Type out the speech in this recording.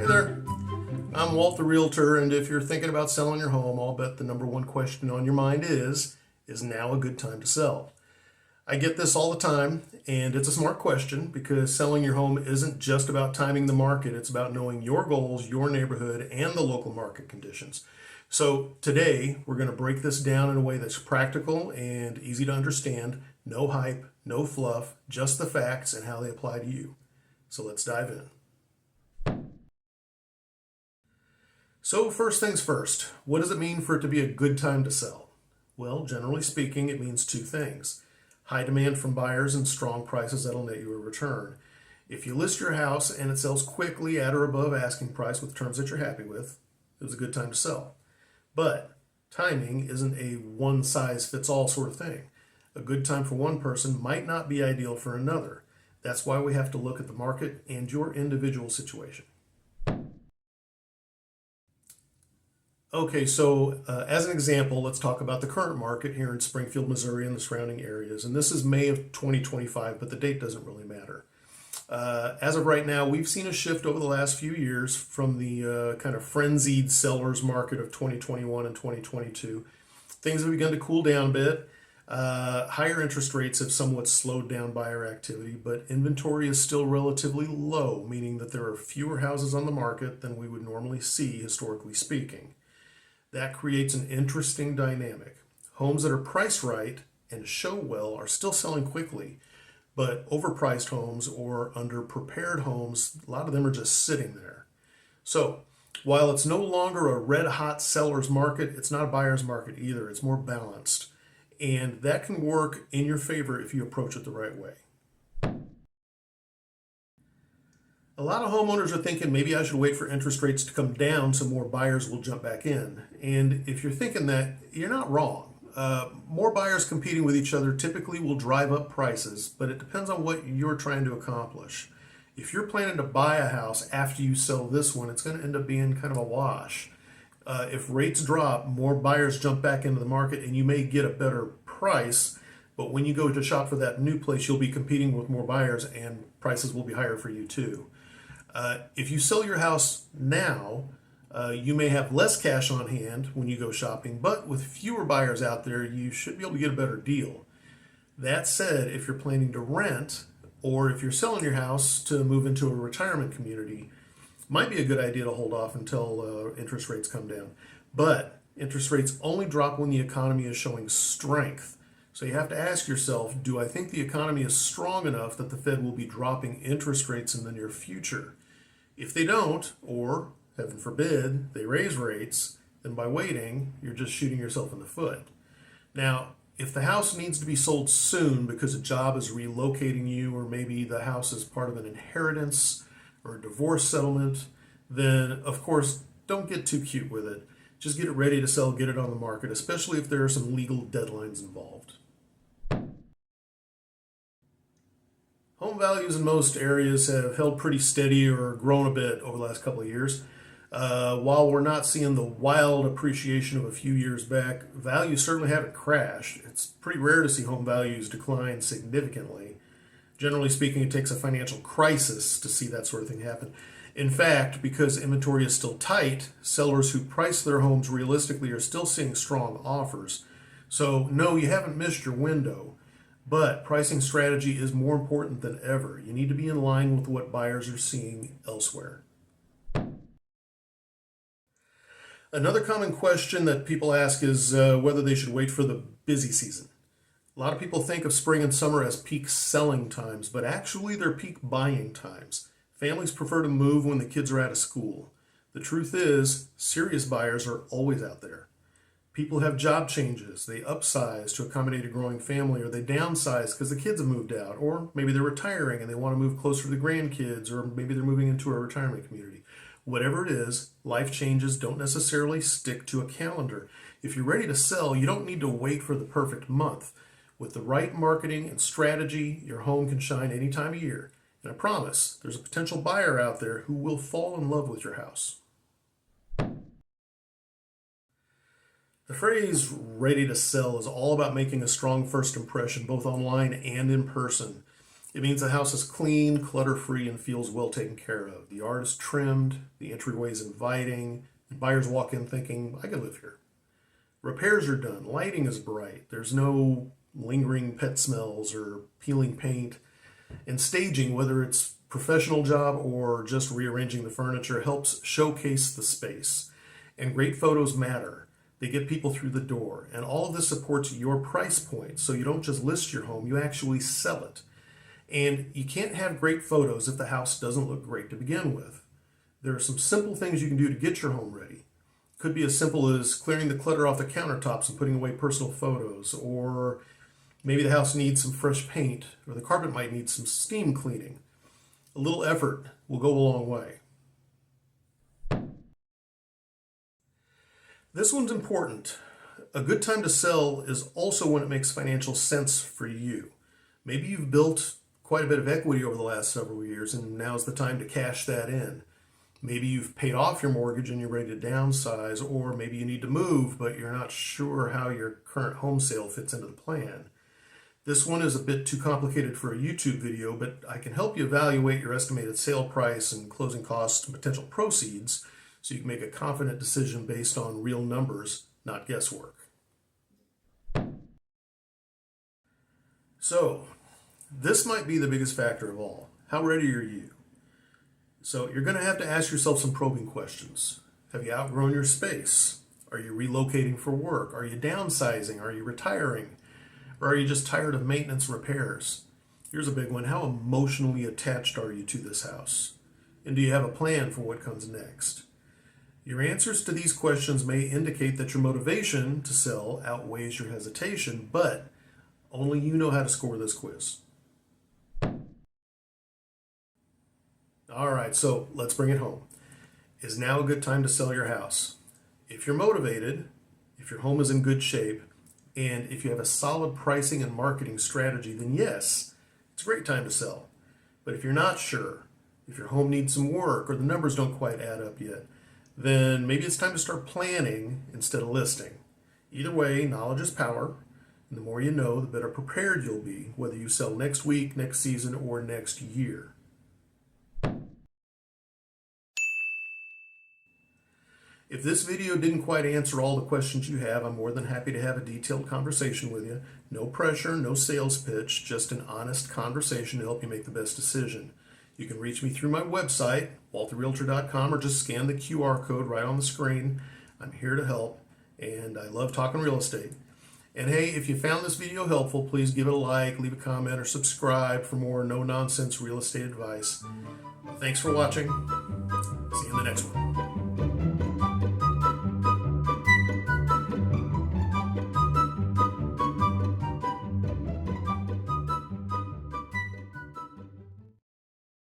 Hey there, I'm Walt the Realtor, and if you're thinking about selling your home, I'll bet the number one question on your mind is now a good time to sell? I get this all the time, and it's a smart question because selling your home isn't just about timing the market, it's about knowing your goals, your neighborhood, and the local market conditions. So today, we're going to break this down in a way that's practical and easy to understand. No hype, no fluff, just the facts and how they apply to you. So let's dive in. So first things first, what does it mean for it to be a good time to sell? Well, generally speaking, it means two things. High demand from buyers and strong prices that'll net you a return. If you list your house and it sells quickly at or above asking price with terms that you're happy with, it was a good time to sell. But timing isn't a one-size-fits-all sort of thing. A good time for one person might not be ideal for another. That's why we have to look at the market and your individual situation. Okay, so as an example, let's talk about the current market here in Springfield, Missouri and the surrounding areas. And this is May of 2025, but the date doesn't really matter. As of right now, we've seen a shift over the last few years from the kind of frenzied sellers market of 2021 and 2022. Things have begun to cool down a bit. Higher interest rates have somewhat slowed down buyer activity, but inventory is still relatively low, meaning that there are fewer houses on the market than we would normally see, historically speaking. That creates an interesting dynamic. Homes that are priced right and show well are still selling quickly, but overpriced homes or underprepared homes, a lot of them are just sitting there. So while it's no longer a red hot seller's market, it's not a buyer's market either. It's more balanced. And that can work in your favor if you approach it the right way. A lot of homeowners are thinking maybe I should wait for interest rates to come down so more buyers will jump back in. And if you're thinking that, you're not wrong. More buyers competing with each other typically will drive up prices, but it depends on what you're trying to accomplish. If you're planning to buy a house after you sell this one, it's going to end up being kind of a wash. If rates drop, more buyers jump back into the market and you may get a better price, but when you go to shop for that new place, you'll be competing with more buyers and prices will be higher for you too. If you sell your house now, you may have less cash on hand when you go shopping, but with fewer buyers out there, you should be able to get a better deal. That said, if you're planning to rent or if you're selling your house to move into a retirement community, it might be a good idea to hold off until interest rates come down. But interest rates only drop when the economy is showing strength. So you have to ask yourself, do I think the economy is strong enough that the Fed will be dropping interest rates in the near future? If they don't, or heaven forbid, they raise rates, then by waiting, you're just shooting yourself in the foot. Now, if the house needs to be sold soon because a job is relocating you, or maybe the house is part of an inheritance or a divorce settlement, then of course, don't get too cute with it. Just get it ready to sell, get it on the market, especially if there are some legal deadlines involved. Home values in most areas have held pretty steady or grown a bit over the last couple of years. While we're not seeing the wild appreciation of a few years back, values certainly haven't crashed. It's pretty rare to see home values decline significantly. Generally speaking, it takes a financial crisis to see that sort of thing happen. In fact, because inventory is still tight, sellers who price their homes realistically are still seeing strong offers. So no, you haven't missed your window. But pricing strategy is more important than ever. You need to be in line with what buyers are seeing elsewhere. Another common question that people ask is whether they should wait for the busy season. A lot of people think of spring and summer as peak selling times, but actually they're peak buying times. Families prefer to move when the kids are out of school. The truth is, serious buyers are always out there. People have job changes, they upsize to accommodate a growing family, or they downsize because the kids have moved out, or maybe they're retiring and they want to move closer to the grandkids, or maybe they're moving into a retirement community. Whatever it is, life changes don't necessarily stick to a calendar. If you're ready to sell, you don't need to wait for the perfect month. With the right marketing and strategy, your home can shine any time of year. And I promise, there's a potential buyer out there who will fall in love with your house. The phrase ready to sell is all about making a strong first impression, both online and in person. It means the house is clean, clutter-free, and feels well taken care of. The yard is trimmed, the entryway is inviting, and buyers walk in thinking, I could live here. Repairs are done, lighting is bright, there's no lingering pet smells or peeling paint, and staging, whether it's professional job or just rearranging the furniture, helps showcase the space. And great photos matter. They get people through the door, and all of this supports your price point, so you don't just list your home, you actually sell it. And you can't have great photos if the house doesn't look great to begin with. There are some simple things you can do to get your home ready. Could be as simple as clearing the clutter off the countertops and putting away personal photos, or maybe the house needs some fresh paint, or the carpet might need some steam cleaning. A little effort will go a long way. This one's important. A good time to sell is also when it makes financial sense for you. Maybe you've built quite a bit of equity over the last several years, and now's the time to cash that in. Maybe you've paid off your mortgage and you're ready to downsize, or maybe you need to move, but you're not sure how your current home sale fits into the plan. This one is a bit too complicated for a YouTube video, but I can help you evaluate your estimated sale price and closing costs and potential proceeds so you can make a confident decision based on real numbers, not guesswork. So, this might be the biggest factor of all. How ready are you? So you're going to have to ask yourself some probing questions. Have you outgrown your space? Are you relocating for work? Are you downsizing? Are you retiring? Or are you just tired of maintenance repairs? Here's a big one. How emotionally attached are you to this house? And do you have a plan for what comes next? Your answers to these questions may indicate that your motivation to sell outweighs your hesitation, but only you know how to score this quiz. All right, so let's bring it home. Is now a good time to sell your house? If you're motivated, if your home is in good shape, and if you have a solid pricing and marketing strategy, then yes, it's a great time to sell. But if you're not sure, if your home needs some work or the numbers don't quite add up yet, then maybe it's time to start planning instead of listing. Either way, knowledge is power, and the more you know, the better prepared you'll be, whether you sell next week, next season, or next year. If this video didn't quite answer all the questions you have, I'm more than happy to have a detailed conversation with you. No pressure, no sales pitch, just an honest conversation to help you make the best decision. You can reach me through my website, walterrealtor.com, or just scan the QR code right on the screen. I'm here to help, and I love talking real estate. And hey, if you found this video helpful, please give it a like, leave a comment, or subscribe for more no-nonsense real estate advice. Thanks for watching. See you in the next one.